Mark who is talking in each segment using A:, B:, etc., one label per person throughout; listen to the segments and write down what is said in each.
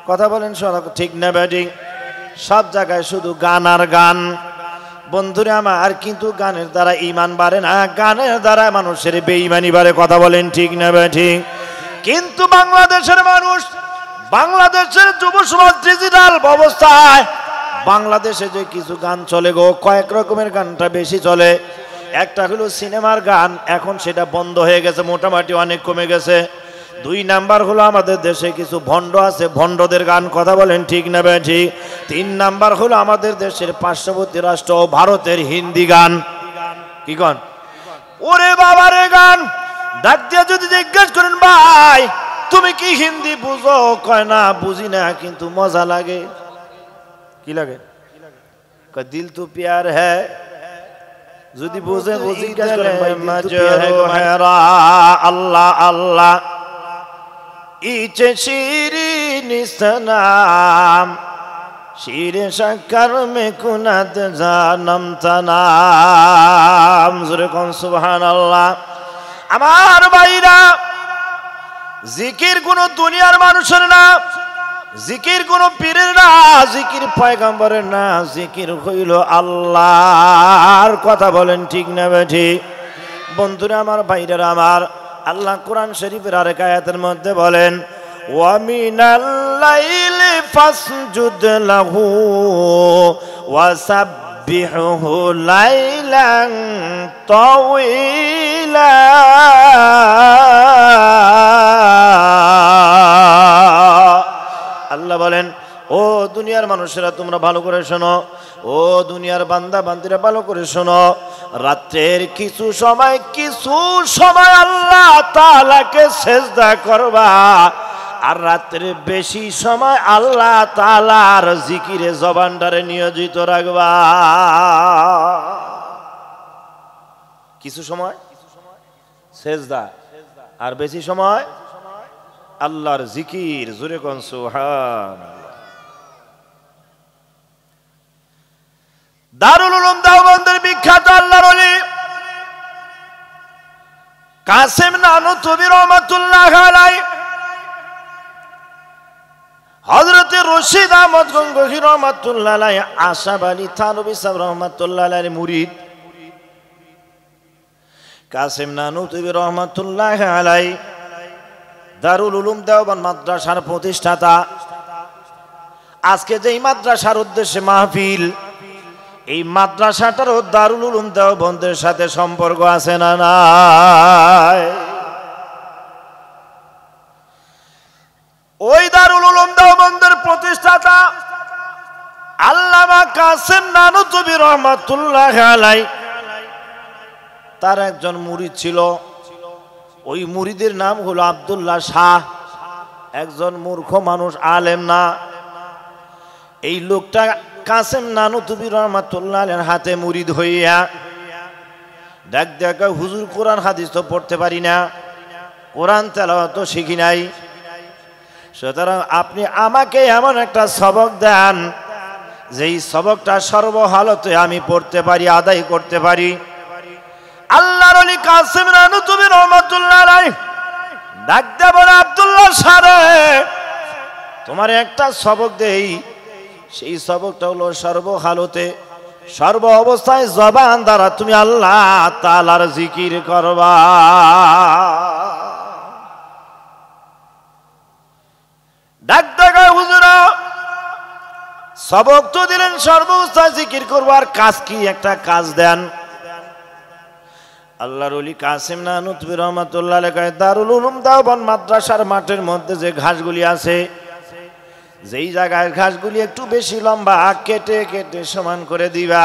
A: কথা বলেন ঠিক না ব্যাটিং? সব জায়গায় শুধু গান আর গান। বন্ধুরা আমার, কিন্তু গানের দ্বারা ঈমান বাড়ে না, গানের দ্বারা মানুষের বেঈমানি বাড়ে। কথা বলেন ঠিক না ব্যাটিং? কিন্তু বাংলাদেশের মানুষ, বাংলাদেশের যুব সমাজ ডিজিটাল ব্যবস্থায় বাংলাদেশে যে কিছু গান চলে গো, কয়েক রকমের গানটা বেশি চলে। একটা হলো সিনেমার গান, এখন সেটা বন্ধ হয়ে গেছে, মোটামুটি অনেক কমে গেছে। দুই নাম্বার হলো আমাদের দেশে কিছু ভণ্ড আছে, ভণ্ডদের গান। কথা বলেন ঠিক না ব্যাঠিক? তিন নাম্বার হলো আমাদের দেশের পার্শ্ববর্তী রাষ্ট্র ভারতের হিন্দি গান। কি গান? ওরে বাবারে গান ডাক দিয়ে যদি জিজ্ঞেস করেন, ভাই তুমি কি হিন্দি বুঝো? কয় না বুঝি না, কিন্তু মজা লাগে। কি লাগে? দিল তো প্যার হ্যাঁ। যদি বুঝে জিজ্ঞেস করেন আল্লাহ আল্লাহ ইচে শিরিন সনাম শিরে শক্কর মে কুনাত জানম তানাম। জোরে কোন সুবহানাল্লাহ। আমার ভাইরা, জিকির কোন দুনিয়ার মানুষের না, জিকির কোন পীরের না, জিকির পয়গম্বরের না, জিকির হইল আল্লাহর। কথা বলেন ঠিক না ঠিক? বন্ধুরা আমার, ভাইরা আমার, আল্লাহ কোরআন শরীফের আরেক আয়াতের মধ্যে বলেন, ওয়া মিনাল লাইলি ফাসজুদ লাহু ওয়া সাব্বিহু লাইলান তাওয়িলা। আল্লাহ বলেন, ও দুনিয়ার মানুষেরা তোমরা ভালো করে শোনো, ও দুনিয়ার বান্দা বান্দিরা ভালো করে শোনো। রাতের কিছু সময় আল্লাহ তাআলাকে সিজদা করবা, আর রাতের বেশি সময় আল্লাহ তাআলার জিকিরে জবানটারে নিয়োজিত রাখবা। কিছু সময় সিজদা, আর বেশি সময় আল্লাহর জিকির। জোরে কোন সুবহানাল্লাহ। দারুল উলুম দেওবন্দের বিখ্যাত আল্লাহর ওলি কাসেম নানুতুবি রহমাতুল্লাহ আলাইহি, হযরত রশিদ আহমদ গঙ্গোহী রহমাতুল্লাহ আলাইহি, আশরাফ আলী থানভী সাহেব রহমাতুল্লাহ আলাইহির মুরিদ কাসেম নানুতুবি রহমাতুল্লাহ আলাইহি দারুল উলুম দেওবন্দ মাদ্রাসার প্রতিষ্ঠাতা। আজকে যে মাদ্রাসার উদ্দেশ্যে মাহফিল, এই মাদ্রাসাটারও দারুল উলুম দেওবন্দের সাথে সম্পর্ক আছে না নাই? ওই দারুল উলুম দেওবন্দের প্রতিষ্ঠাতা আল্লামা কাসেম নানুতুবি রহমাতুল্লাহ আলাইহি, তার একজন মুরিদ ছিল। ওই মুরিদের নাম হলো আব্দুল্লাহ শাহ। একজন মূর্খ মানুষ, আলেম না। এই লোকটা কাসেম নানুতুবি রহমাতুল্লাহ আলাইহির হাতে মুরিদ হইয়া ডাক দেখা, হুজুর কোরআন হাদিস তো পড়তে পারি না, কোরআন তেলাওয়াত তো শিখি নাই, সুতরাং আপনি আমাকে এমন একটা সবক দেন যেই সবকটা সর্বহালতে আমি পড়তে পারি, আদায় করতে পারি। আল্লাহর ওলি কাসেম নানুতুবি রহমাতুল্লাহ আলাইহি ডাক দেয়া বলে, আব্দুল্লাহ সারে তোমার একটা সবক দেই। সেই সবকটা হলো সর্বহালতে, সর্ব অবস্থায় জবান দ্বারা তুমি আল্লাহ তাআলার জিকির করবা। ডাক দেখা, হুজুরা সবক তো দিলেন সর্ব অবস্থায় জিকির করবো, আর কাজ কি? একটা কাজ দেন। আল্লাহর ওলি কাসেম নানুতুবি রহমাতুল্লাহ আলাইহি দারুল উলুম দেওবন্দ মাদ্রাসার মাঠের মধ্যে যে ঘাসগুলি আছে, যেই জায়গায় ঘাসগুলি একটু বেশি লম্বা, কেটে কেটে সমান করে দিবা।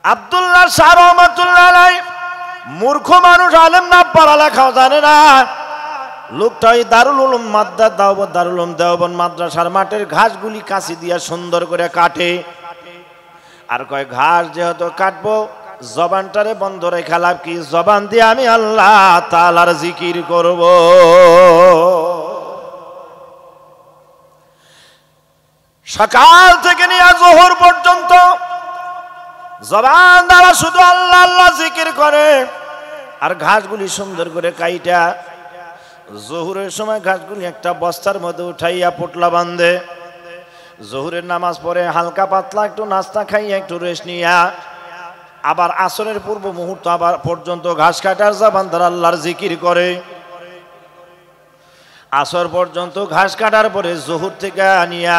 A: আব্দুল্লাহ শাহ রহমাতুল্লাহ আলাইহি মূর্খ মানুষ, আলেম না, পড়ালেখাও জানে না। লোকটা ওই দারুল উলুম দারুল উলুম দেওবন্দ মাদ্রাসার মাঠের ঘাসগুলি কাঁচি দিয়া সুন্দর করে কাটে। আর কয়, ঘাস যেহেতু কাটবো, জবানটারে বন্ধ রেখা লাভ কি? জবান দিয়ে আমি আল্লাহ তাআলার জিকির করব। সকাল থেকে নিয়ে জোহর পর্যন্ত জবান দ্বারা শুধু আল্লাহ আল্লাহ জিকির করে, আর ঘাসগুলি সুন্দর করে কাইটা জোহরের সময় ঘাসগুলি একটা বস্তার মধ্যে উঠাইয়া পোটলা বাঁধে, জোহরের নামাজ পড়ে হালকা পাতলা একটু নাস্তা খাইয়া একটু রেস্ট নিয়া আবার আসরের পূর্ব মুহূর্ত আবার পর্যন্ত ঘাস কাটার জবান দ্বারা আল্লাহর জিকির করে। আসর পর্যন্ত ঘাস কাটার পরে জোহর থেকে আনিয়া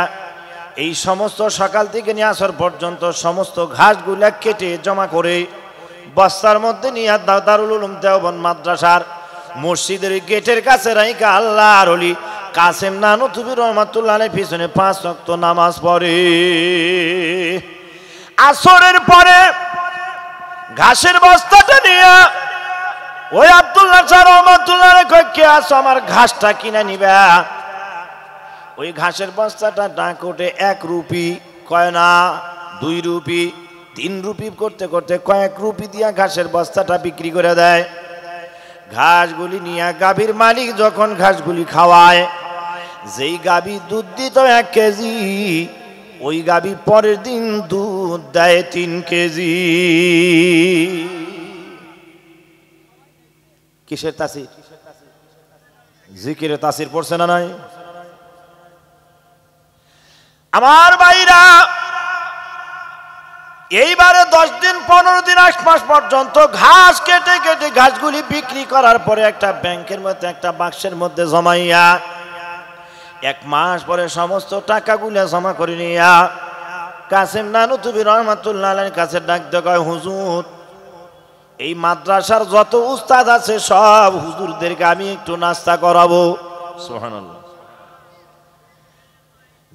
A: এই সমস্ত সকাল থেকে নিয়ে আসর পর্যন্ত সমস্ত ঘাসগুলা কেটে জমা করে বস্তার মধ্যে নিয়ে দারুল উলুম দেওবন্দ মাদ্রাসার মসজিদের গেটের কাছে রাইকা আল্লাহর ওলি কাসেম নানুতুবি রহমাতুল্লাহ আলাইহির পিছনে 5 ওয়াক্ত নামাজ পড়ে। আসরের পরে ঘাসের বস্তাটা নিয়ে ওই আব্দুল্লাহ শাহ রহমাতুল্লাহ আলাইহি কয়, কে আসো আমার ঘাসটা কিনে নিবা? ওই ঘাসের বস্তাটা ডাক ওঠে 1 রুপি, কয় না 2 রুপি, 3 রুপি করতে করতে কয়েক রুপি দিয়া ঘাসের বস্তাটা বিক্রি করে দেয়। ঘাসগুলি নিয়ে গাভীর মালিক যখন ঘাসগুলি খাওয়ায়, যেই গাভী দুধ দিত 1 কেজি, ওই গাভী পরের দিন দুধ দেয় 3 কেজি। কিসের তাসির? জিকিরের তাসির পড়ছে না নাই? আমার ভাইরা, এইবারে 10 দিন 15 দিন 8 মাস পর্যন্ত ঘাস কেটে কেটে ঘাসগুলি বিক্রি করার পরে একটা ব্যাংকের মধ্যে একটা বাক্সের মধ্যে জমাইয়া 1 মাস পরে সমস্ত টাকাগুলো জমা করে নিয়া কাসেম নানুতুবি রহমাতুল্লাহ আলাইহির কাছে ডাক দেয়, কয় হুজুর, এই মাদ্রাসার যত উস্তাদ আছে সব হুজুরদেরকে আমি একটু নাস্তা করাবো। সুবহানাল্লাহ।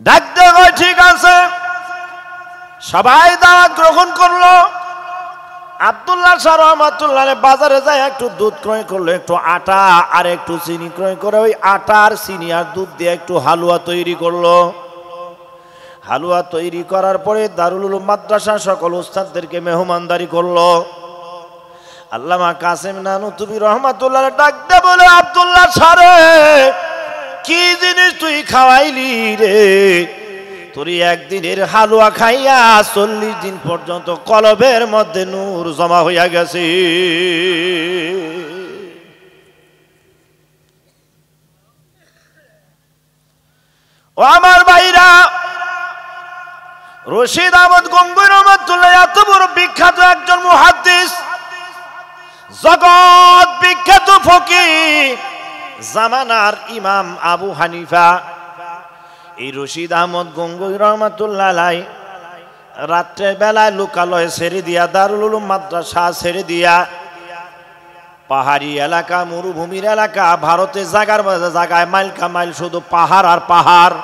A: ডাক দেয়, কয় ঠিক আছে। সবাই দাওয়াত গ্রহণ করলো। আব্দুল্লাহ শাহ রহমাতুল্লাহ আলাইহি বাজারে যায় একটু দুধ ক্রয় করলো, একটু আটা আর একটু চিনি ক্রয় করে ওই আটা আর চিনি আর দুধ দিয়ে একটু হালুয়া তৈরি করলো। হালুয়া তৈরি করার পরে দারুল উলুম মাদ্রাসা সকল উস্তাদদেরকে মেহমানদারি করলো। আল্লামা কাসেম নানুতুবি রহমাতুল্লাহ আলাইহি ডাক দিয়ে বলে, আব্দুল্লাহ শাহ রে, কি জিনিস তুই খাওয়াইলি রে? তোর একদিনের হালুয়া খাইয়া 40 দিন পর্যন্ত কলবের মধ্যে নূর জমা হইয়া গেছে। ও আমার ভাইরা, রশিদ আহমদ গঙ্গুই রহমাতুল্লাহ এত বড় বিখ্যাত একজন মুহাদ্দিস, জগৎ বিখ্যাত ফকিহ, জামানার ইমাম আবু হানিফা। এই রশিদ আহমদ গঙ্গুই রহমাতুল্লাহ আলাইহি রাত্রে বেলায় লোকালয় ছেড়ে দিয়া দারুল উলুম মাদ্রাসা ছেড়ে দিয়া পাহাড়ি এলাকা, মরুভূমির এলাকা, ভারতে জায়গার জায়গায় মাইল কামাইল শুধু পাহাড় আর পাহাড়।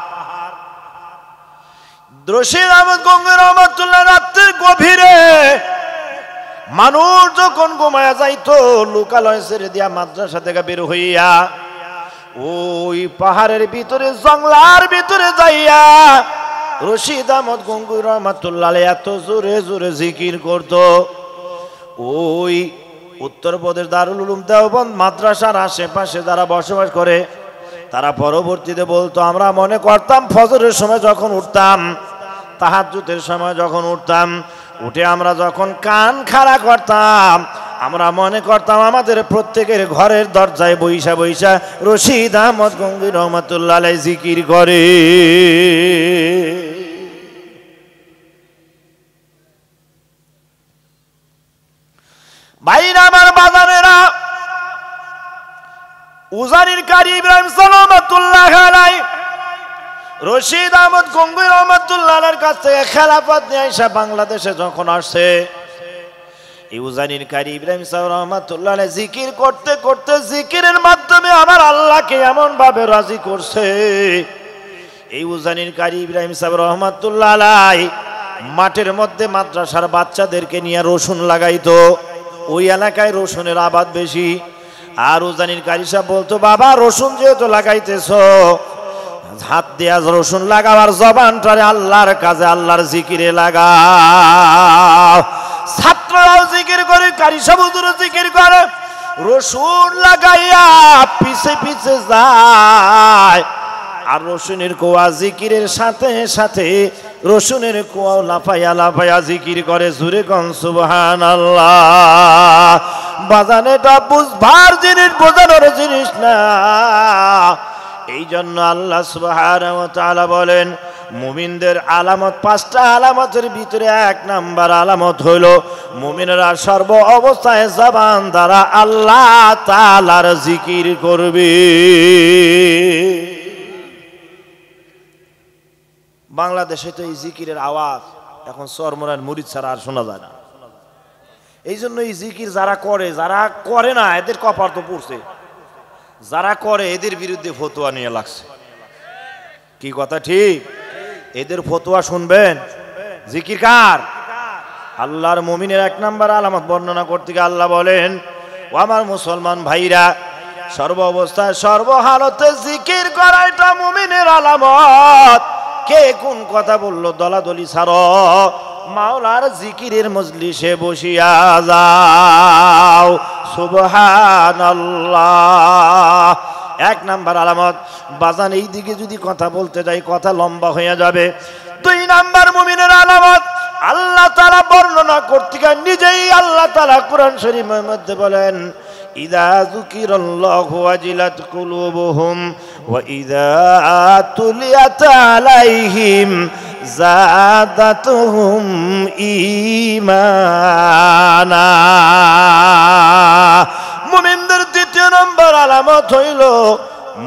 A: রশিদ আহমদ গঙ্গুই রহমাতুল্লাহ রাত্রের গভীরে মানুষ যখন ঘুমায়া যাইতো, লোকালয় ছেড়ে দিয়া মাদ্রাসা থেকে বের হইয়া ওই পাহাড়ের ভিতরে জঙ্গলার ভিতরে যাইয়া রশিদ আহমদ গঙ্গুই রহমাতুল্লাহ আলাইহি এত জোরে জোরে জিকির করতো। ওই উত্তরপ্রদেশ দারুল উলুম দেওবন্দ মাদ্রাসার আশেপাশে যারা বসবাস করে তারা পরবর্তীতে বলতো, আমরা মনে করতাম ফজরের সময় যখন উঠতাম, তাহাজ্জুদের সময় যখন উঠতাম, উঠে আমরা যখন কান খাড়া করতাম, আমরা মনে করতাম আমাদের প্রত্যেকের ঘরের দরজায় বইসা বইসা রশিদ আহমদ গঙ্গুই রহমাতুল্লাহ আলাইহি জিকির করে। ভাইরা আমার, বাজারেরা, উজানির কারি ইব্রাহিম সালামাতুল্লাহ আলাইহি রশিদ আহমদ গঙ্গুই রহমাতুল্লাহ আলাইহির কাছ থেকে খেলাফত নিয়ে আইসা বাংলাদেশে যখন আসছে, উজানির কারি ইব্রাহিম সাহেব রহমাতুল্লাহ আলাইহি জিকির করতে করতে জিকিরের মাধ্যমে আমার আল্লাহকে এমন ভাবে রাজি করছে। এই উজানির কারি ইব্রাহিম সাহেব রহমাতুল্লাহ আলাইহি মাঠের মধ্যে মাদ্রাসার বাচ্চাদেরকে নিয়ে রসুন লাগাইতো। ওই এলাকায় রসুনের আবাদ বেশি। আর উজানির কারি সাহেব বলতো, বাবা রসুন যেহেতু লাগাইতেছো, হাত দিয়া রসুন লাগাবার জবানটারে আল্লাহর কাজে, আল্লাহর জিকিরে লাগাও। ছাত্ররাও জিকির করে, কারি সাহেব হুজুরও জিকির করে, রসুন লাগাইয়া পিছে পিছে যায়। আর রসুনের কোয়া জিকিরের সাথে সাথে রসুনের কুয়াও লাফাইয়া লাফাইয়া জিকির করে, জুরে কোন সুবহানাল্লাহ। বাজান এটা বুঝবার জিনিস, বোঝানোর জিনিস না। এই জন্য আল্লাহ সুবহানাহু ওয়া তাআলা বলেন মুমিনদের আলামত 5টা আলামতের ভিতরে 1 নাম্বার আলামত হইল মুমিনরা সর্ব অবস্থায় জবান দ্বারা আল্লাহ তাআলার জিকির করবে। বাংলাদেশে তো এই জিকিরের আওয়াজ এখন চরমরার মুরিদ ছাড়া আর শোনা যায় না। এই জন্য এই জিকির যারা করে না এদের কপাল তো পড়ছে, যারা করে এদের বিরুদ্ধে ফতোয়া নিয়ে লাগছে। কি কথা ঠিক? এদের ফতোয়া শুনবেন। জিকির কার? আল্লাহর মুমিনের 1 নাম্বার আলামত বর্ণনা করতে গিয়ে আল্লাহ বলেন, ও আমার মুসলমান ভাইরা, সর্ব অবস্থায় সর্বহালতে জিকির করা এটা মুমিনের আলামত। কে কোন কথা বললো দলাদলি ছাড়ো, মাওলার জিকিরের মজলিসে বসিয়া যাও। সুবহানাল্লাহ। 1 নাম্বার আলামত। বাজান এই দিকে যদি কথা বলতে যাই কথা লম্বা হয়ে যাবে। 2 নাম্বার মুমিনের আলামত আল্লাহ তাআলা বর্ণনা করতে গিয়ে নিজেই আল্লাহ তাআলা কোরআন শরীফের মধ্যে বলেন, ইযা যুকিরাল্লাহু ওয়াজিলাত কুলুবুহুম ওয়া ইযা তুলিয়াত আলাইহিম যাদাতুহুম ঈমানা। মুমিনদের 2য় নম্বর আলামত হইল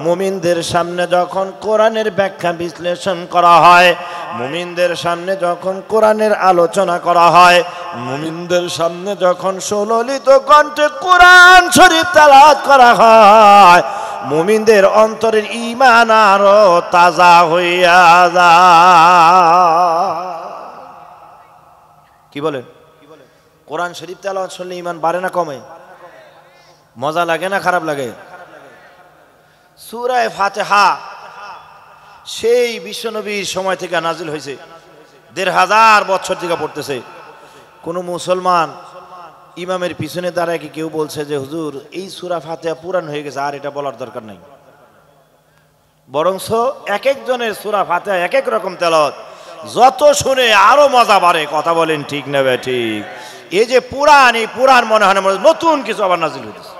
A: মুমিনদের সামনে যখন কোরআনের ব্যাখ্যা বিশ্লেষণ করা হয়, মুমিনদের সামনে যখন কোরআনের আলোচনা করা হয়, মুমিনদের সামনে যখন সুললিত কণ্ঠে কোরআন শরীফ তেলাওয়াত করা হয়, মুমিনদের অন্তরের ঈমান আরো তাজা হইয়া যায়। কি বলেন? কোরআন শরীফ তেলাওয়াত শুনলে ঈমান বাড়ে না কমে? মজা লাগে না খারাপ লাগে? সূরা ফাতিহা সেই বিশ্বনবীর সময় থেকে নাজিল হয়েছে, 1500 বছর থেকে পড়তেছে। কোন মুসলমান ইমামের পিছনে দাঁড়ায় কি কেউ বলছে যে হুজুর এই সূরা ফাতিহা পুরান হয়ে গেছে, আর এটা বলার দরকার নাই? বরংস এক একজনের সূরা ফাতিহা এক এক রকম তেলাওয়াত, যত শুনে আরো মজা বাড়ে। কথা বলেন ঠিক না বে ঠিক? এই যে পুরান, এই পুরান মনে হয় নতুন কিছু আবার নাজিল হইতেছে।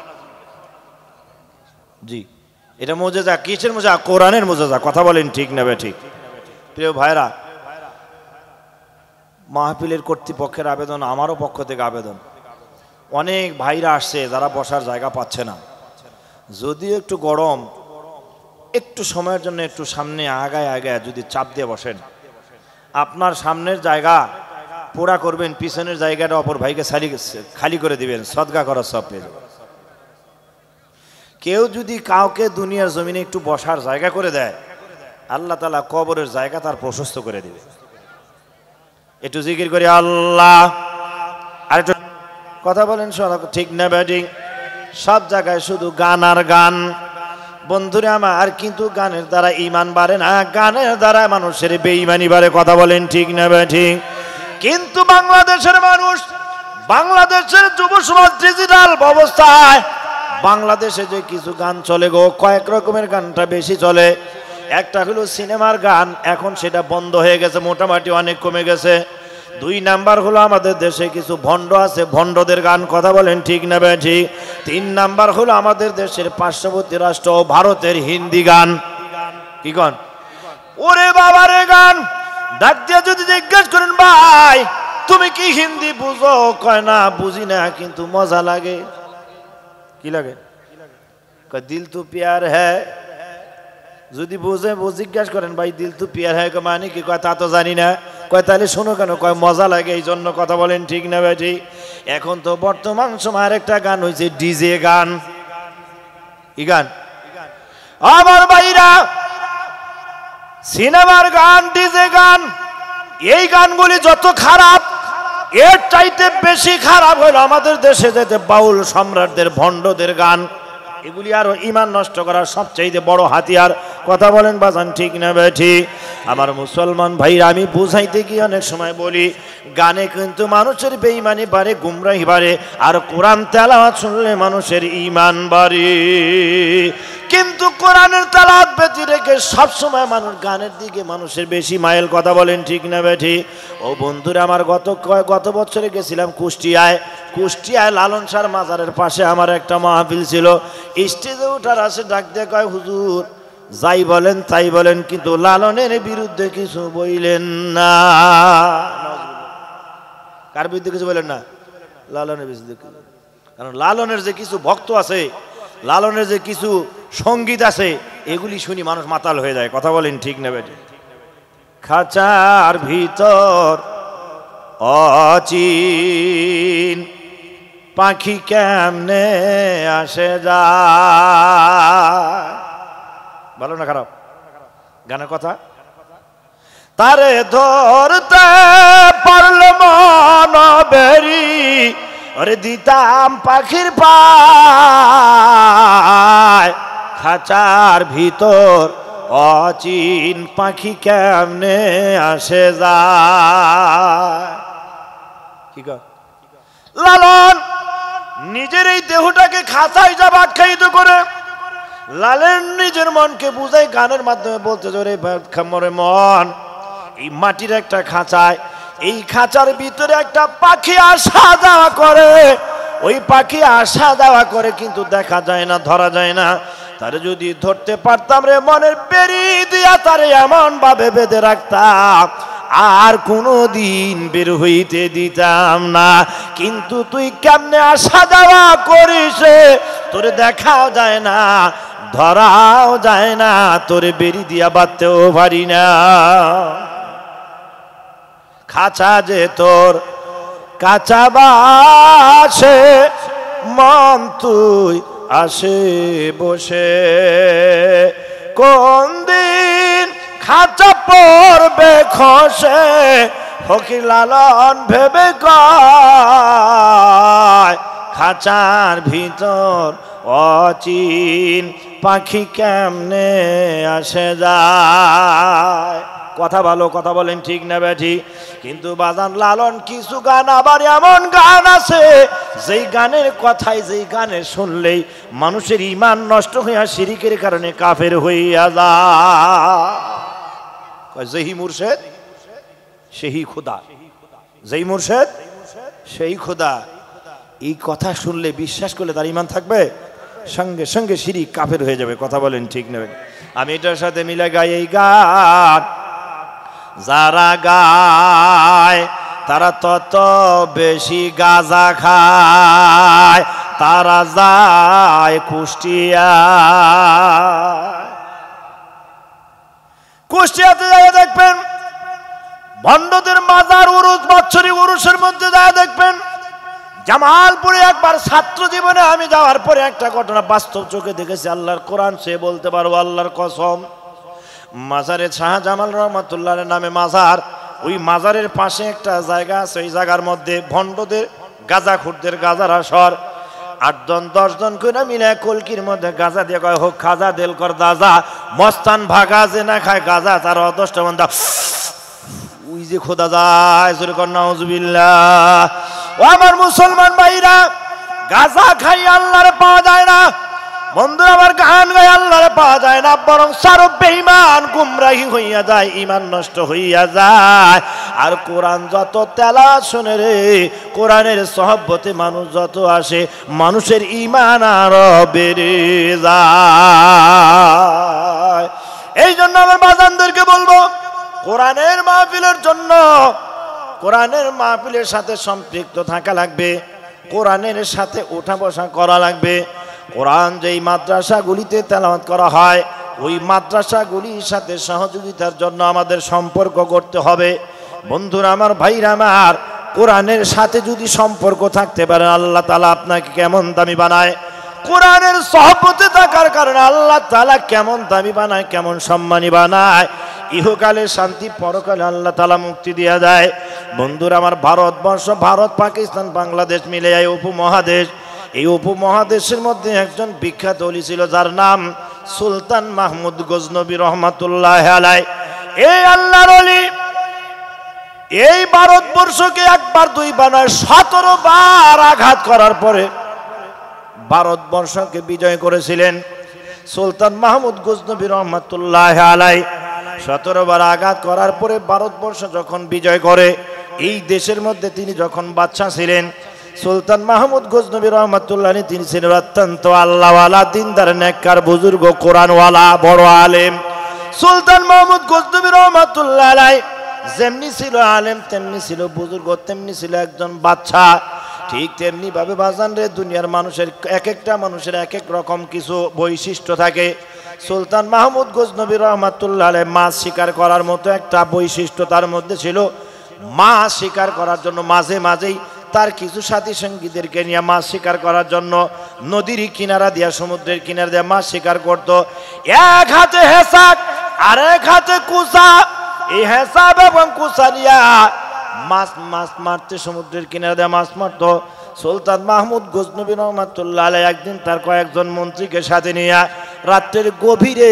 A: জি, এটা মুজিজা। কিসের মুজিজা? কোরআনের মুজিজা। কথা বলেন ঠিক না বে ঠিক? প্রিয় ভাইরা, মাহফিলের কর্তৃপক্ষের আবেদন, আমারও পক্ষ থেকে আবেদন, অনেক ভাইরা আসছে যারা বসার জায়গা পাচ্ছে না। যদিও একটু গরম, একটু সময়ের জন্য একটু সামনে আগায় আগায় যদি চাপ দিয়ে বসেন, আপনার সামনের জায়গা পুরা করবেন, পিছনের জায়গাটা অপর ভাইকে খালি করে দিবেন, সদকা করার সব পেয়ে যাবেন। কেউ যদি কাউকে দুনিয়ার জমিনে একটু বসার জায়গা করে দেয়, আল্লাহ তাআলা কবরের জায়গা তার প্রশস্ত করে দিবে। একটু জিকির করি আল্লাহ। আর একটু কথা বলেন ঠিক না ব্যাটিং? সব জায়গায় শুধু গান আর গান। বন্ধুরা আমার, কিন্তু গানের দ্বারা ঈমান বাড়ে না, গানের দ্বারা মানুষের বেঈমানি বাড়ে। কথা বলেন ঠিক না ব্যাটিং? কিন্তু বাংলাদেশের মানুষ, বাংলাদেশের যুব সমাজ ডিজিটাল ব্যবস্থায় বাংলাদেশে যে কিছু গান চলে গো, কয়েক রকমের গানটা বেশি চলে। একটা হলো সিনেমার গান, এখন সেটা বন্ধ হয়ে গেছে, মোটামুটি অনেক কমে গেছে। 2 নাম্বার হলো আমাদের দেশে কিছু ভণ্ড আছে, ভণ্ডদের গান। কথা বলেন ঠিক না বেঠি? 3 নাম্বার হলো আমাদের দেশের পার্শ্ববর্তী রাষ্ট্র ভারতের হিন্দি গান। কি গান? ওরে বাবারে গান ডাক দিয়ে যদি জিজ্ঞেস করেন ভাই তুমি কি হিন্দি বুঝো, কয় না বুঝি না, কিন্তু মজা লাগে। কি লাগে? কয় দিল তো প্যার হ্যায়। যদি বুঝে জিজ্ঞাসা করেন ভাই দিল তো প্যার হ্যায় মানে কি, কয় তা তো জানি না। কয় তাহলে শোনো কেন? কয় মজা লাগে এই জন্য। কথা বলেন ঠিক না বেঠি? এখন তো বর্তমান সময়ের একটা গান হয়েছে ডিজে গান। কি গান? আমার ভাইরা, সিনেমার গান, ডিজে গান, এই গানগুলি যত খারাপ, এর চাইতে বেশি খারাপ হলো আমাদের দেশে যেতে বাউল সম্রাটদের, ভণ্ডদের গান। এগুলি আরো ঈমান নষ্ট করার সবচেয়ে বড় হাতিয়ার। কথা বলেন বাজান ঠিক না বেঠি? আমার মুসলমান ভাইরা, আমি বুঝাইতে গিয়ে অনেক সময় বলি গানে কিন্তু মানুষের বেঈমানি বাড়ে, গুমরাহি বাড়ে, আর কোরআন তেলাওয়াত শুনলে মানুষের ঈমান বাড়ে। কিন্তু কোরআনের তেলাওয়াত ব্যতি রেখে সবসময় মানুষ গানের দিকে মানুষের বেশি মাইল। কথা বলেন ঠিক না বেঠি? ও বন্ধুরা আমার, গত বছরে গেছিলাম কুষ্টিয়ায় লালন শাহর মাজারের পাশে আমার একটা মাহফিল ছিল। স্টেজে ওঠার আসে ডাক দিয়ে কয়, হুজুর যাই বলেন তাই বলেন, কিন্তু লালনের বিরুদ্ধে কিছু বইলেন না। কার বিরুদ্ধে কিছু বলেন না? লালনের বিরুদ্ধে। কারণ লালনের যে কিছু ভক্ত আছে, লালনের যে কিছু সঙ্গীত আছে, এগুলি শুনি মানুষ মাতাল হয়ে যায়। কথা বলেন ঠিক না বেটি? খাঁচার ভিতর অচিন পাখি কেমনে আসে যায়। ভালো না খারাপ গানের কথা? তারে ধরতে পারলে মন বেরি, ওরে দিতাম পাখির পায়। খাঁচার ভিতর অচিন পাখি কেমনে আসে যায়। কি কর? লালন নিজের এই দেহটাকে খাঁচায় যা আখ্যায়িত করে, লালের নিজের মনকে বুঝাই গানের মাধ্যমে বলতে জোরে মরে মন, এই মাটির একটা খাঁচায়, এই খাঁচার ভিতরে একটা পাখি আসা যাওয়া করে। ওই পাখি আসা যাওয়া করে কিন্তু দেখা যায় না, ধরা যায় না। তারে যদি ধরতে পারতাম রে মনের বেরি দিয়া তারে এমন ভাবে বেঁধে রাখতাম, আর কোনো দিন বের হইতে দিতাম না। কিন্তু তুই কেমনে আসা যাওয়া করিস, তোরে দেখাও যায় না, ধরাও যায় না, তোরে বেরি দিয়া বাঁধতেও পারি না। খাঁচা যে তোর কাঁচা বাসে, মন তুই আসে বসে, কোন দিন খাঁচা পড়বে খসে, ফকির লালন ভেবে কয়, খাঁচার ভিতর অচিন পাখি কেমনে আসে যায়। কথা ভালো, কথা বলেন ঠিক না বেঠি? কিন্তু বাজান লালন কিছু গান আবার এমন গান আছে, যেই গানের কথাই, যেই গানের শুনলেই মানুষের ঈমান নষ্ট হইয়া শিরিকের কারণে কাফের হইয়া যায়। যেই মুর্শেদ সেই খোদা, যেই মুর্শেদ সেই খোদা। এই কথা শুনলে বিশ্বাস করলে তার ঈমান থাকবে? সঙ্গে সঙ্গে শিরিক, কাফের হয়ে যাবে। কথা বলেন ঠিক না? আমি এটার সাথে মিলে গাই এই গান। যারা গায় তারা তত বেশি গাঁজা খায়, তারা যায় কুষ্টিয়াতে যায় দেখবেন ভণ্ডদের মাজার উরুস, বৎসরী উরুসের মধ্যে যায় দেখবেন। জামালপুরে একবার ছাত্র জীবনে আমি যাওয়ার পরে একটা ঘটনা বাস্তব চোখে দেখেছি। আল্লাহর কোরআন সে বলতে পারবো, আল্লাহর কসম। মাজারে শাহজামাল রহমাতুল্লাহর নামে মাজার, ওই মাজারের পাশে একটা জায়গা আছে, ওই জায়গার মধ্যে ভণ্ডদের গাঁজাখুরদের গাঁজার আসর। 8-10 জন করে মিলে কলকির মধ্যে গাঁজা দিয়ে কয়, হোক খাজা দেল কর দাজা, মস্তান ভাগা যে না খায় গাঁজা তার 10টা বন্ধা ওই যে খোদা যায়। জোরে কর নাউজুবিল্লাহ। ও আমার মুসলমান ভাইরা, গাঁজা খাই আল্লাহরে পাওয়া যায় না। বন্ধুরা আমার, গান গায়ে আল্লাহরে পাওয়া যায় না, বরং সারো বেঈমান গুমরাহি হইয়া যায়, ঈমান নষ্ট হইয়া যায়। আর কোরআন যত তেলাওয়াত শুনে রে, কোরআনের সহবতে মানুষ যত আসে, মানুষের ঈমান আরো বেড়ে যায়। এই জন্য আমার বাজানদেরকে বলবো, কোরআনের মাহফিলের জন্য, কোরআনের মাহফিলের সাথে সম্পৃক্ত থাকা লাগবে, কোরআনের সাথে ওঠা বসা করা লাগবে। কোরআন যেই মাদ্রাসাগুলিতে তেলাওয়াত করা হয়, ওই মাদ্রাসাগুলির সাথে সহযোগিতার জন্য আমাদের সম্পর্ক করতে হবে। বন্ধুরা আমার, ভাইরা আমার, কোরআনের সাথে যদি সম্পর্ক থাকতে পারে, আল্লাহ তাআলা আপনাকে কেমন দামি বানায়। কোরআনের সহবতে থাকার কারণে আল্লাহ তাআলা কেমন দামি বানায়, কেমন সম্মানী বানায়। ইহকালে শান্তি, পরকালে আল্লাহ তাআলা মুক্তি দিয়া যায়। বন্ধুরা আমার, ভারতবর্ষ, ভারত, পাকিস্তান, বাংলাদেশ মিলে এই উপমহাদেশ, এই উপমহাদেশের মধ্যে একজন বিখ্যাত ওলি ছিল, যার নাম সুলতান মাহমুদ গজনবী রহমাতুল্লাহ আলাইহি। এই আল্লাহর ওলি এই ভারতবর্ষকে একবার দুইবার নয় 17 বার আঘাত করার পরে ভারতবর্ষকে বিজয় করেছিলেন। সুলতান মাহমুদ গজনবী রহমাতুল্লাহ আলাই 17 বার আঘাত করার পরে ভারতবর্ষ যখন বিজয় করে, এই দেশের মধ্যে তিনি যখন বাদশা ছিলেন, সুলতান মাহমুদ গজনবী রহমাতুল্লাহ তিনি ছিলেন অত্যন্ত আল্লাহওয়ালা, দিনদার, নেককার, বুজুর্গ, কোরআনওয়ালা, বড় আলেম। সুলতান মাহমুদ গজনবী রহমাতুল্লাহ আলাই যেমনি ছিল আলেম, তেমনি ছিল বুজুর্গ, তেমনি ছিল একজন বাদশা। ঠিক তেমনি ভাবে বাজান রে, দুনিয়ার মানুষের এক একটা মানুষের এক এক রকম কিছু বৈশিষ্ট্য থাকে। সুলতান মাহমুদ গজনবী রহমাতুল্লাহ আলাই মাছ শিকার করার মতো একটা বৈশিষ্ট্য তার মধ্যে ছিল। মাছ শিকার করার জন্য মাঝে মাঝেই তার কিছু সাথী সঙ্গীদেরকে নিয়ে মাছ শিকার করার জন্য নদীর কিনারা দিয়া, সমুদ্রের কিনারা দিয়া মাছ শিকার করত। এক হাতে হেসাক আর এক হাতে কুসা, এই হেসাব এবং কুসা নিয়া মাছ মারতে, সমুদ্রের কিনারা দিয়ে মাছ মারত। সুলতান মাহমুদ গজনবী রহমাতুল্লাহ আলাই একদিন তার কয়েকজন মন্ত্রীকে সাথে নিয়ে রাত্রের গভীরে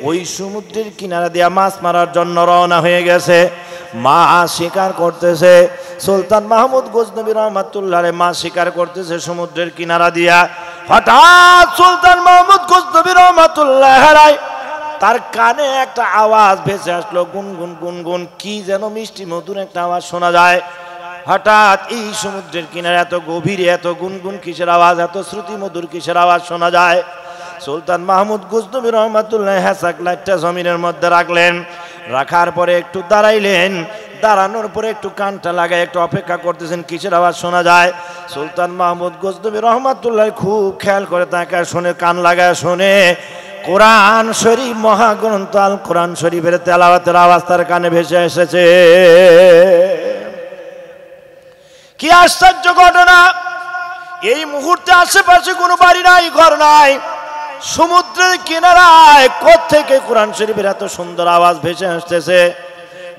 A: ওই সমুদ্রের কিনারা দিয়া মাছ মারার জন্য রওনা হয়ে গেছে, মাছ শিকার করতেছে। সুলতান মাহমুদ গজনবী রহমাতুল্লাহ আলাই মাছ শিকার করতেছে সমুদ্রের কিনারা দিয়া। হঠাৎ সুলতান মাহমুদ গজনবী রহমাতুল্লাহ আলাই তার কানে একটা আওয়াজ ভেসে আসলো, গুনগুন গুনগুন, কি যেন মিষ্টি মধুর একটা আওয়াজ শোনা যায়। হঠাৎ এই সমুদ্রের কিনারে এত গভীরে এত গুনগুন কিসের আওয়াজ, এত শ্রুতি মধুর কিসের আওয়াজ শোনা যায়? সুলতান মাহমুদ গজনবী রহমাতুল্লাহ হেসাক লাইটটা জমিনের মধ্যে রাখলেন, রাখার পরে একটু দাঁড়াইলেন, দাঁড়ানোর পরে একটু কানটা লাগায় একটু অপেক্ষা করতেছেন কিসের আওয়াজ শোনা যায়। সুলতান মাহমুদ গজনবী রহমাতুল্লাহ খুব খেয়াল করে তাকায় শুনে, কান লাগায় শুনে, কোরআন শরীফ, মহাগ্রন্থ আল কোরআন শরীফের তেলাওয়াতের আওয়াজ তার কানে ভেসে এসেছে। কি আশ্চর্য ঘটনা! এই মুহূর্তে আশেপাশে কোনো বাড়ি নাই, ঘর নাই, সমুদ্রের কিনারায় কোত্থেকে কোরআন শরীফের এত সুন্দর আওয়াজ ভেসে আসতেছে?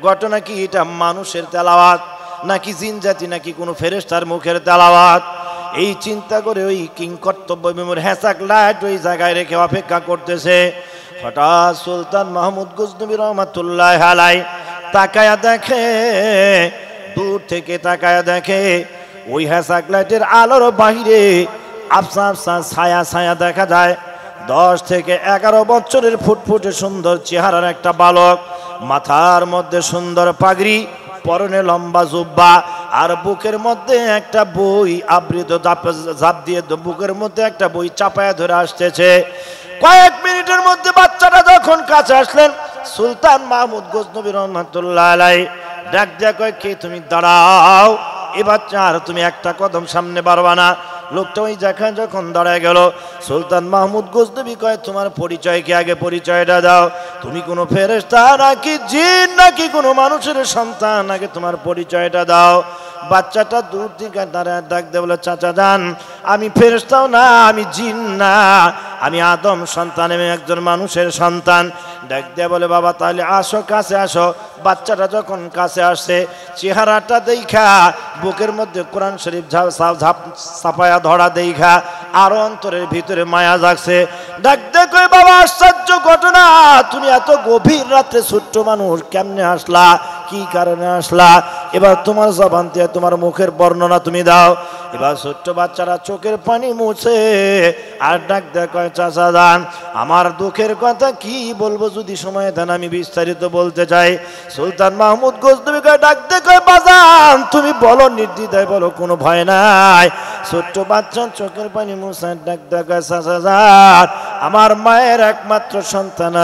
A: ঘটনা কি এটা মানুষের তেলাওয়াত, নাকি জিন জাতি, নাকি কোনো ফেরেশতার মুখের তেলাওয়াত? এই চিন্তা করে ওই কিং কর্তব্য বিমূঢ় হেসাক লাইট ওই জায়গায় রেখে অপেক্ষা করতেছে। হঠাৎ সুলতান মাহমুদ গজনবী রহমাতুল্লাহ আলাই তাকায়া দেখে, দূর থেকে তাকায়া দেখে ওই হেসাক লাইটের আলোর বাহিরে আফসা আফসা ছায়া ছায়া দেখা যায়। 10 থেকে 11 বছরের ফুটফুটে সুন্দর চেহারার একটা বালক, মাথার মধ্যে সুন্দর পাগড়ি, পরনে লম্বা জুব্বা, আর বুকের মধ্যে একটা বই আবৃত, ঝাঁপ দিয়ে বুকের মধ্যে একটা বই চাপায়া ধরে আসতেছে। কয়েক মিনিটের মধ্যে বাচ্চাটা যখন কাছে আসলেন, সুলতান মাহমুদ গজনবী রহমাতুল্লাহ আলাই ডাক দিয়া কয়, কে তুমি? দাঁড়াও, এ বাচ্চা আর তুমি একটা কদম সামনে বাড়বা না। লোকটা ওই জায়গায় যখন দাঁড়ায় গেল, সুলতান মাহমুদ গজনবী কয়, তোমার পরিচয় কি? আগে পরিচয়টা দাও। তুমি কোনো ফেরেশতা নাকি জিন, নাকি কোনো মানুষের সন্তান? আগে তোমার পরিচয়টা দাও। বাচ্চাটা দূর থেকে দাঁড়ায় ডাক দিয়ে বলে, চাচা যান, আমি ফেরেশতাও না, আমি জিন না, আমি আদম সন্তান, আমি একজন মানুষের সন্তান। ডাক দিয়ে বলে, বাবা তাহলে আসো, কাছে আসো। বাচ্চাটা যখন কাছে আসছে, চেহারাটা দেখা, বুকের মধ্যে কোরআন শরীফ ছাপায়া ধরা দেখা আরো অন্তরের ভিতরে মায়া জাগছে। ডাক দিয়ে কই, বাবা আশ্চর্য ঘটনা, তুমি এত গভীর রাত্রে ছোট্ট মানুষ কেমনে আসলা? কি কারণে আসলা? এবার তোমার জবান দিয়ে তোমার মুখের বর্ণনা তুমি দাও। এবার ছোট্ট বাচ্চারা চোখের পানি মুছে আর ডাক দেয়, কয়, চাচা যান, আমার দুঃখের কথা কি বলবো, যদি সময় দেন আমি বিস্তারিত বলতে চাই। সুলতান মাহমুদ গজনবী ডাক দিয়ে কয়, বাজান তুমি বলো, নির্দ্বিধায় বলো, কোনো ভয় নাই। ছোট্ট বাচ্চার চোখের পানি মুছে ডাক দেয়, কয়, চাচা যান, আমার মায়ের একমাত্র সন্তান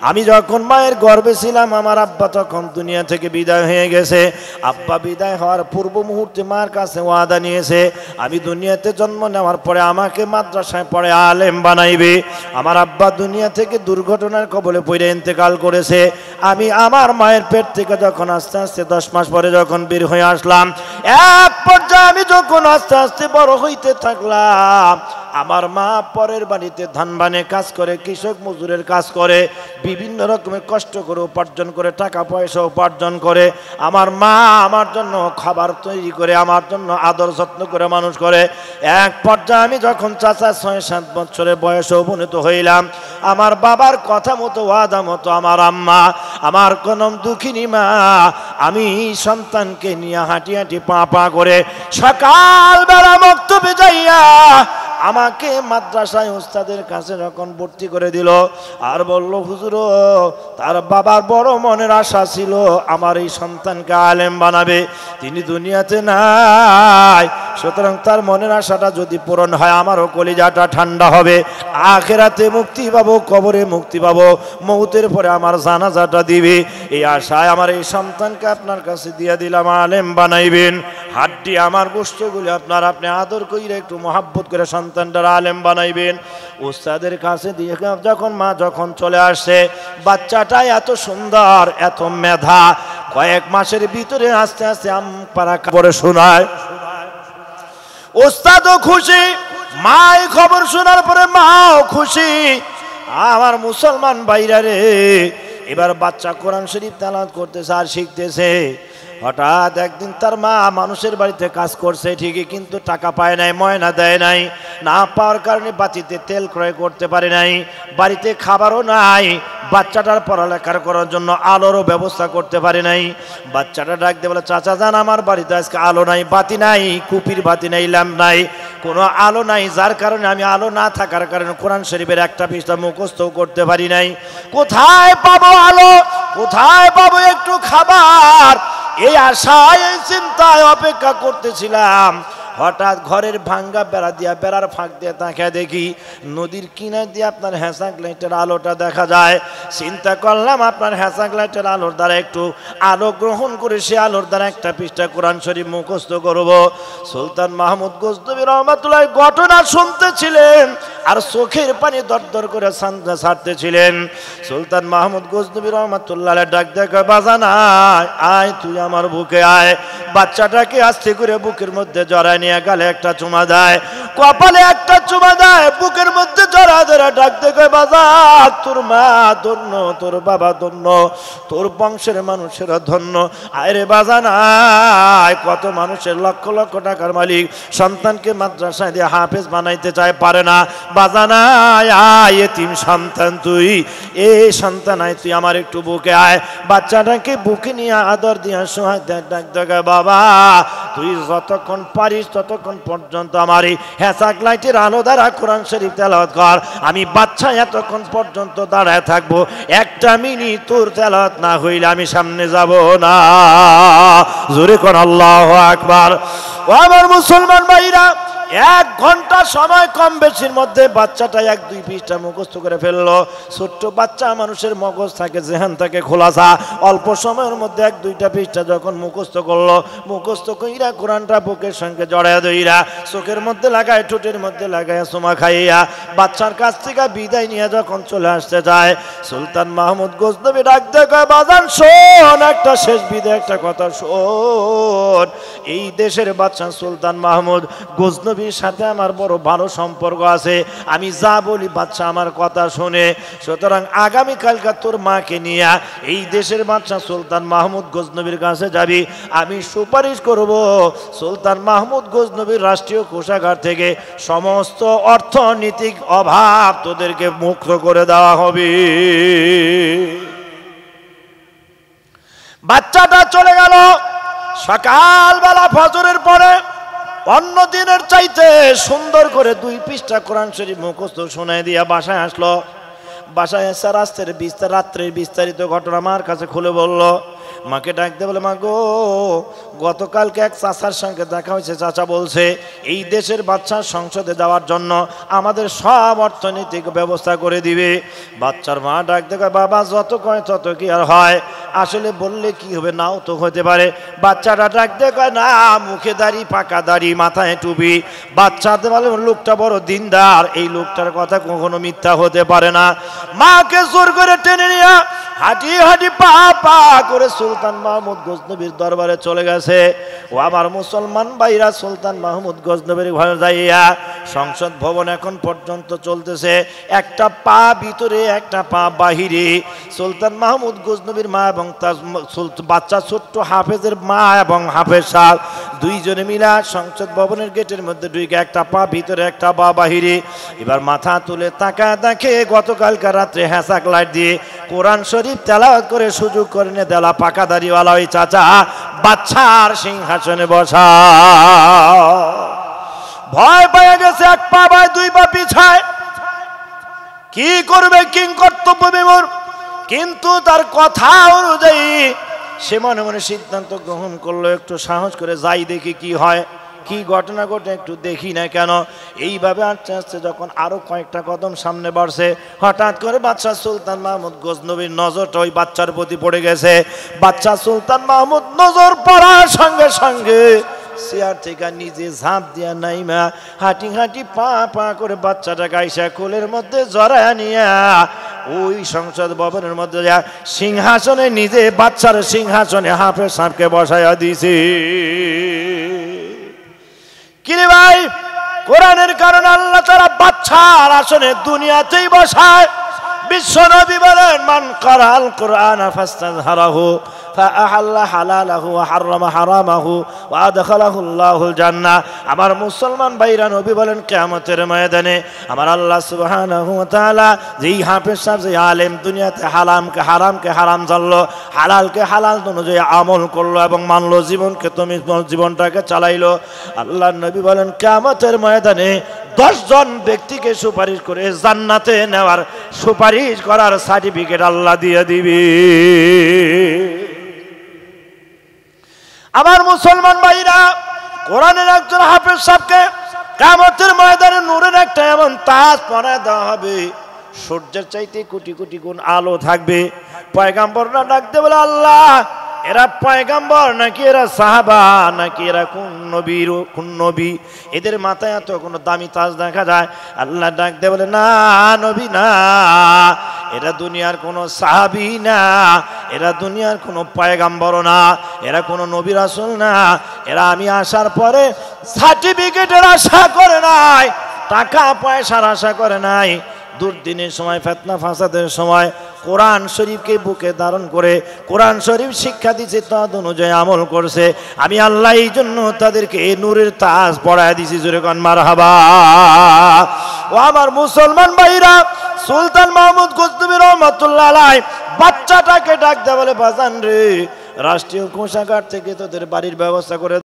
A: আমি যখন মায়ের গর্ভে ছিলাম, আমার আব্বা তখন দুনিয়া থেকে বিদায় হয়ে গেছে। আব্বা বিদায় হওয়ার পূর্ব মুহূর্তে মার কাছে ওয়াদা নিয়েছে, আমি দুনিয়াতে জন্ম নেওয়ার পরে আমাকে মাদ্রাসায় পড়ে আলেম বানাইবে। আমার আব্বা দুনিয়া থেকে দুর্ঘটনার কবলে পড়ে ইন্তেকাল করেছে। আমি আমার মায়ের পেট থেকে যখন আস্তে আস্তে 10 মাস পরে যখন বের হয়ে আসলাম, এক পর্যায়ে আমি যখন আস্তে আস্তে বড় হইতে থাকলাম, আমার মা পরের বাড়িতে ধান বানে কাজ করে, কৃষক মজুরের কাজ করে, বিভিন্ন রকমের কষ্ট করে উপার্জন করে, টাকা পয়সা উপার্জন করে। আমার মা আমার জন্য খাবার তৈরি করে, আমার জন্য আদর যত্ন করে মানুষ করে। এক পর্যায়ে আমি যখন চাচা 6-7 বছরের বয়সে উপনীত হইলাম, আমার বাবার কথা মতো, ওয়াদা মতো আমার আম্মা, আমার কোন দুঃখিনী মা, আমি সন্তানকে নিয়ে হাঁটি হাঁটি পা পা করে সকালবেলা মক্তবে যাইয়া আমাকে মাদ্রাসায় উস্তাদের কাছে যখন ভর্তি করে দিল, আর বলল হুজুর তার বাবার বড় মনের আশা ছিল আমার এই সন্তানকে আলেম বানাবে, তিনি দুনিয়াতে নাই, সুতরাং তার মনের আশাটা যদি পূরণ হয় আমারও কলিজাটা ঠান্ডা হবে, আখিরাতে মুক্তি পাবো, কবরে মুক্তি পাবো, মৌতের পরে আমার জানাজাটা দিবে। এই আশায় আমার এই সন্তানকে আপনার কাছে দিয়ে দিলাম, আলেম বানাইবেন। হাড্ডি আমার গোষ্ঠগুলি আপনি আদর করে একটু মহাব্বত করে সন্তানটার আলেম বানাইবেন। উস্তাদের কাছে দিয়ে যখন মা যখন চলে আসছে, বাচ্চাটা এত সুন্দর, এত মেধা, কয়েক মাসের ভিতরে আস্তে আস্তে আমপারা পড়ে শোনায়। উস্তাদও খুশি, মাই খবর শোনার পরে মাও খুশি। আমার মুসলমান ভাইরা রে, এবার বাচ্চা কোরআন শরীফ তেলাওয়াত করতেছে আর শিখতেছে। হঠাৎ একদিন তার মা মানুষের বাড়িতে কাজ করছে ঠিকই, কিন্তু টাকা পায় নাই, ময়না দেয় নাই, না পাওয়ার কারণে বাতিতে তেল ক্রয় করতে পারে নাই, বাড়িতে খাবারও নাই, বাচ্চাটার পড়ালেখার করার জন্য আলোরও ব্যবস্থা করতে পারে নাই। বাচ্চাটা ডাক দিয়ে বলে, চাচা যান আমার বাড়িতে আজকে আলো নাই, বাতি নাই, কুপির বাতি নাই, ল্যাম্প নাই, কোনো আলো নাই, যার কারণে আমি আলো না থাকার কারণে কোরআন শরীফের একটা পৃষ্ঠা মুখস্থ করতে পারি নাই। কোথায় পাবো আলো, কোথায় পাবো একটু খাবার, এই আশায় এই চিন্তায় অপেক্ষা করতেছিলাম। হঠাৎ ঘরের ভাঙ্গা বেড়া দিয়া, বেড়ার ফাঁক দিয়ে তাকে দেখি নদীর কিনার দিয়ে আপনার হ্যাসাক লাইটের আলোটা দেখা যায়। চিন্তা করলাম আপনার হ্যাসাক লাইটের আলোর দ্বারা একটু আলো গ্রহণ করে সে আলোর দ্বারা একটা পৃষ্ঠা কোরআন শরীফ মুখস্থ করব। সুলতান মাহমুদ গজনবী রহমাতুল্লাহ ঘটনা শুনতেছিলেন আর চোখের পানি দরদর করে ছাড়তেছিলেন। সুলতান মাহমুদ গজনবী রহমাতুল্লাহ ডাক দেখে, বাজানা আয়, তুই আমার বুকে আয়। বাচ্চাটাকে আস্তে করে বুকের মধ্যে জড়ায় নিয়ে গালে একটা চুমা দেয়, কপালে একটা চুমা দেয়, বুকের মধ্যে জড়া ধরে ডাক দেখে, বাজার তোর মা ধন্য, তোর বাবা ধন্য, তোর বংশের মানুষেরা ধন্য, আরে বাজানা আয়। কত মানুষের লক্ষ লক্ষ টাকার মালিক সন্তানকে মাদ্রাসায় দিয়ে হাফেজ বানাইতে চায়, পারে না। বাজানা আয়, এতিম সন্তান তুই, এই সন্তান আয়, তুই আমার একটু বুকে আয়। বাচ্চাটাকে বুকে নিয়ে আদর দিয়ে সোহাগ ডাক দেখে, বাবা তুই যতক্ষণ পারিস ততক্ষণ পর্যন্ত আমার এই হ্যাসাক লাইটের আলো দ্বারা কোরআন শরীফ তেলাওয়াত কর, আমি বাচ্চা এতক্ষণ পর্যন্ত দাঁড়ায় থাকবো, একটা মিনিট তোর তেলাওয়াত না হইলে আমি সামনে যাব না। জোরে কোন আল্লাহু আকবার। ও আমার মুসলমান ভাইরা, 1 ঘন্টা সময় কম বেশির মধ্যে বাচ্চাটা 1-2 পৃষ্ঠা মুখস্থ করে ফেললো। ছোট্ট বাচ্চা মানুষের মগজ থাকে, জেহান থাকে খোলাসা, অল্প সময়ের মধ্যে 1-2টা পৃষ্ঠা যখন মুখস্থ করলো, মুখস্থ কইরা কোরআনটা বুকের সঙ্গে জড়ায় দইরা চোখের মধ্যে লাগায়, ঠোঁটের মধ্যে লাগায় চুমা খাইয়া বাচ্চার কাছ থেকে বিদায় নিয়ে যখন চলে আসতে যায়, সুলতান মাহমুদ গজনবী ডাক দেখে, বাজান শোন, একটা শেষ বিদায় একটা কথা শোন। এই দেশের বাদশা সুলতান মাহমুদ গজনবী সাথে আমার বড় ভালো সম্পর্ক আছে, আমি যা বলি বাদশা আমার কথা শুনে, সুতরাং আগামীকালকে তোর মাকে নিয়ে এই দেশের বাদশা সুলতান মাহমুদ গজনবীর কাছে যাবি, আমি সুপারিশ করব সুলতান মাহমুদ গজনবীর রাষ্ট্রীয় কোষাগার থেকে সমস্ত অর্থনৈতিক অভাব তোদেরকে মুক্ত করে দেওয়া হবে। বাচ্চাটা চলে গেল। সকালবেলা ফজরের পরে অন্য দিনের চাইতে সুন্দর করে 2 পৃষ্ঠা কোরআন শরীফ মুখস্থ শোনায় দিয়া বাসায় আসলো। বাসায় এসে রাত্রের বিস্তারিত ঘটনা আমার কাছে খুলে বলল। মাকে ডাক দিয়ে বলে, মা গো, গতকালকে এক চাচার সঙ্গে দেখা হয়েছে, চাচা বলছে এই দেশের বাচ্চার সংসদে যাওয়ার জন্য আমাদের সব অর্থনৈতিক ব্যবস্থা করে দিবে। বাচ্চার মা ডাক দেখে, বাবা যত কয় তত কি আর হয়, আসলে বললে কি হবে, নাও তো হতে পারে। বাচ্চাটা ডাক দেখে, না, মুখে দাড়ি, পাকা দাড়ি, মাথায় টুপি, বাচ্চাতে বলে লোকটা বড় দিনদার, এই লোকটার কথা কখনো মিথ্যা হতে পারে না। মাকে জোর করে টেনে নিয়ে হাঁটি হাঁটি পা পা করে সুলতান মাহমুদ গজনবীর দরবারে চলে গেছে। ও আমার মুসলমান ভাইরা, সুলতান মাহমুদ গজনবীর ঘরে যাইয়া সংসদ ভবন এখন পর্যন্ত চলতেছে, একটা পা ভিতরে একটা পা বাহিরে। সুলতান মাহমুদ গজনবীর মা এবং তার বাচ্চা ছোট্ট হাফেজের মা এবং হাফেজ সাহেব দুইজনে মিলা সংসদ ভবনের গেটের মধ্যে ঢুকে একটা পা ভিতরে একটা পা বাহিরে। এবার মাথা তুলে তাকা দেখে গতকালকার রাত্রে হ্যাসাক লাইট দিয়ে কোরআন শরীফ তেলাওয়াত করে সুযোগ করে নে দেলা পাকা দাড়িওয়ালা ওই চাচা বাচ্চার সিংহাসনে বসা। ভয় পেয়ে গেছে, এক পা বায় দুই পা পিছায়, কি করবে কিং কর্তব্য বিমূঢ়। কিন্তু তার কথা অনুযায়ী সে মনে মনে সিদ্ধান্ত গ্রহণ করলো, একটু সাহস করে যাই দেখি কি হয়, কি ঘটনা ঘটে একটু দেখি না কেন। এইভাবে আস্তে আস্তে যখন আরো কয়েকটা কদম সামনে বাড়ছে, হঠাৎ করে বাদশাহ সুলতান মাহমুদ গজনবীর নজরটা ওই বাচ্চার প্রতি পড়ে গেছে। বাদশাহ সুলতান মাহমুদ নজর পড়ার সঙ্গে সঙ্গে চেয়ার থেকে নিজে ঝাঁপ দিয়া নাইমা হাঁটি হাঁটি পা পা করে বাচ্চাটাকে আইসা কোলের মধ্যে জড়ায় নিয়া ওই সংসদ ভবনের মধ্যে যা সিংহাসনে নিজে বাচ্চার সিংহাসনে হাফেজ সাহেবকে বসাইয়া দিছে। কিরে ভাই, কোরআনের কারণে আল্লাহ তাআলা বাচ্চার আসনে দুনিয়াতেই বসায়। বিশ্ব নবী বলেন, মান কারাল কোরআন ফাস্তাযহারাহু ফাআহাল্লা হালালাহু ওয়া হারামা হারামাহু ওয়া আদখালাহু আল্লাহুল জান্নাহ। আমার মুসলমান ভাইরা, নবী বলেন কিয়ামতের ময়দানে আমার আল্লাহ সুবহানাহু ওয়া তাআলা যেই হাফেজ সাহেব, যে আলেম দুনিয়াতে হারামকে হারাম জানলো, হালালকে হালাল অনুযায়ী আমল করলো এবং মানলো, জীবনকে তুমি জীবনটাকে চালাইলো, আল্লাহর নবী বলেন কিয়ামতের ময়দানে 10 জন ব্যক্তিকে সুপারিশ করে জান্নাতে নেওয়ার সুপারিশ করার সার্টিফিকেট আল্লাহ দিয়ে দিবে। আমার মুসলমান ভাইরা, কোরআনের একজন হাফেজ সাহেবকে কিয়ামতের ময়দানে নূরের একটা এমন তাজ পরায় দেওয়া হবে, সূর্যের চাইতে কোটি কোটি গুণ আলো থাকবে। পয়গাম্বররা ডাকতে বলে, আল্লাহ এরা পয়গাম্বর নাকি এরা সাহাবা নাকি এরা কোন নবী, এদের মাথায় এত কোনো দামি তাজ দেখা যায়? আল্লাহ ডাকতে বলে, না নবী না, এরা দুনিয়ার কোনো সাহাবী না, এরা দুনিয়ার কোনো পয়গাম্বর না, এরা কোনো নবী রাসূল না, এরা আমি আসার পরে সার্টিফিকেটের আশা করে নাই, টাকা পয়সার আশা করে নাই। দুর্দিনের সময়, ফিতনা ফাসাদের সময় কোরআন শরীফকে বুকে ধারণ করে কোরআন শরীফ শিক্ষা দিয়েছে, তদ অনুযায়ী আমল করছে। আমি আল্লাহ এই জন্য তাদেরকে এই নূরের তাজ পরায় দিয়েছি। জোরে কোন মারহাবা। ও আমার মুসলমান ভাইরা, সুলতান মাহমুদ গজনবী রহমাতুল্লাহ আলাইহি বাচ্চাটাকে ডাক দেয়া বলে, বাজান রে, রাষ্ট্রীয় কোষাগার থেকে তোদের বাড়ির ব্যবস্থা করে